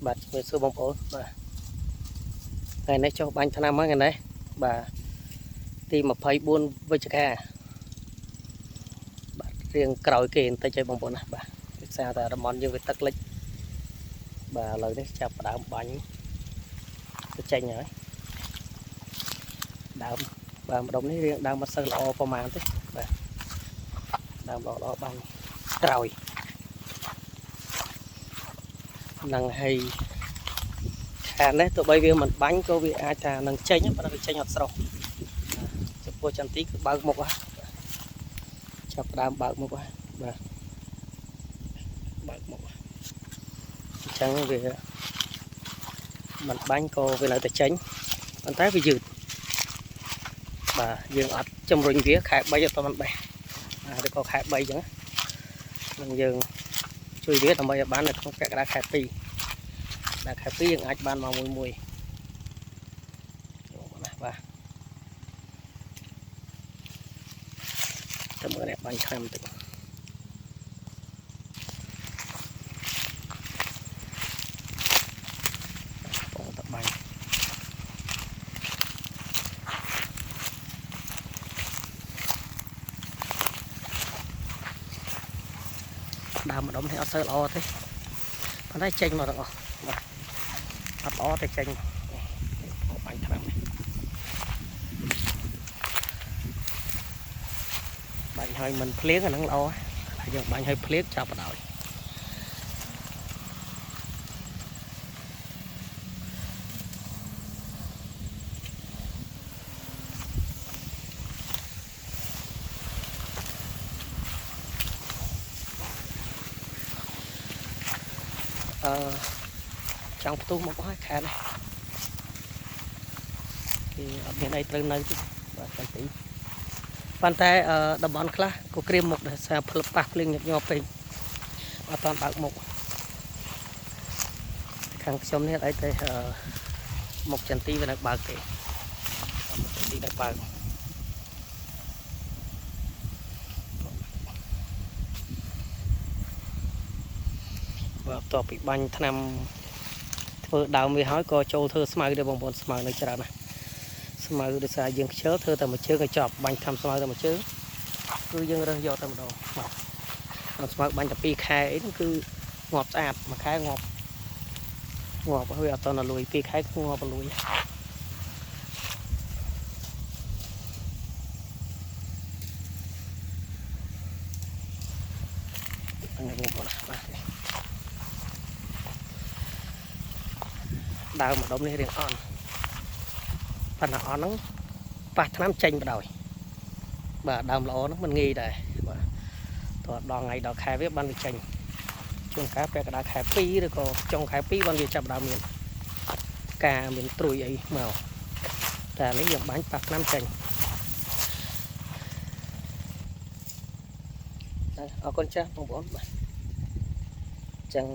បាទជំរាបសួរបងប្អូនបាទថ្ងៃនេះចុះបាញ់ថ្នាំហើយថ្ងៃនេះបាទទី24វិច្ឆិកាបាទរៀងក្រោយគេបន្តិចឲ្យបងប្អូនណាបាទពិសាតែតំបន់យើងវាទឹកលិចបាទឥឡូវនេះចាប់ផ្ដើមបាញ់ទៅចេញហើយដើមបាទម្ដុំនេះរៀងដើមអត់សូវល្អប្រហែលទេបាទដើមល្អបាញ់ក្រោយនឹងហើយខាងនេះទោះបីវាមិនបាញ់ក៏វាអាចថានឹងចេញប៉ុន្តែវាចេញអត់ស្រស់ចំពោះចន្ទីគឺបើកមុខហ่ะចាប់ដើមបើកមុខហ่ะបាទបើកមុខអញ្ចឹងវាមិនបាញ់ក៏វានៅតែចេញប៉ុន្តែវាយឺតបាទយើងអត់ជំរុញវាខែ3អត់មិនបេះឬក៏ខែ3អញ្ចឹងនឹងយើងជួយវាដើម្បីឲ្យបាននៅក្នុងពាក់កណ្ដាលខែ2ដល់ខែ2យើងអាចបានមកមួយណាបាទតែមើលនេះបាញ់ថ្នាំបន្តិចបងតបាញ់ដើមម្ដុំនេះអត់សូវល្អទេប៉ុន្តែចេញមកទាំងអស់បាទអត់ល្អតែចេញបាញ់ថ្នាំបាញ់ឲ្យមិនភ្លៀងអាហ្នឹងល្អហើយយើងបាញ់ឲ្យភ្លៀងចាប់បណ្ដោយចង់ផ្ទុះមកហើយខែនេះគេអត់មានអីត្រូវនៅទេបាទតែទីប៉ុន្តែតំបន់ខ្លះក៏ក្រៀមមុខដែរសារផ្លឹបប៉ះភ្លៀងញឹកញាប់ពេកអត់តាន់បើកមុខខាងខ្ញុំនេះអីទេមុខចន្ទីវានៅបើកទេមុខចន្ទីនៅបើកបាទបន្ទាប់ពីបាញ់ថ្នាំធ្វើដើមវាហើយក៏ចូលធ្វើស្មៅដែរបងប្អូនស្មៅនៅច្រើនណាស់ស្មៅដោយសារយើងខ្ជិលធ្វើតែមួយជើងឲ្យចប់បាញ់ថ្នាំស្មៅតែមួយជើងគឺយើងរើសយកតែម្ដងបាទស្មៅបាញ់តែ2ខែអីហ្នឹងគឺងាប់ស្អាតមួយខែងាប់ហើយអត់តន់លួយ2ខែងាប់លួយហ្នឹងបងប្អូនបាទដើមម្ដុំនេះរៀងអន់ប៉ុន្តែអន់ហ្នឹងប៉ះថ្នាំចេញបដ ாய் បាទដើមល្អហ្នឹងមិនងាយដែរបាទតោះដល់ថ្ងៃដល់ខែវាបានវាចេញជួនកាលពាក់កណ្ដាលខែ2ឬក៏ចុងខែ2បានវាចាប់ដើមមានការមានត្រួយអីមកតែនេះយើងបាញ់ប៉ះថ្នាំចេញអរគុណចាស់បងប្អូនបាទអញ្ចឹង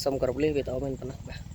សូមគោរពលាវីដេអូមិនប៉ុណ្ណឹងបាទ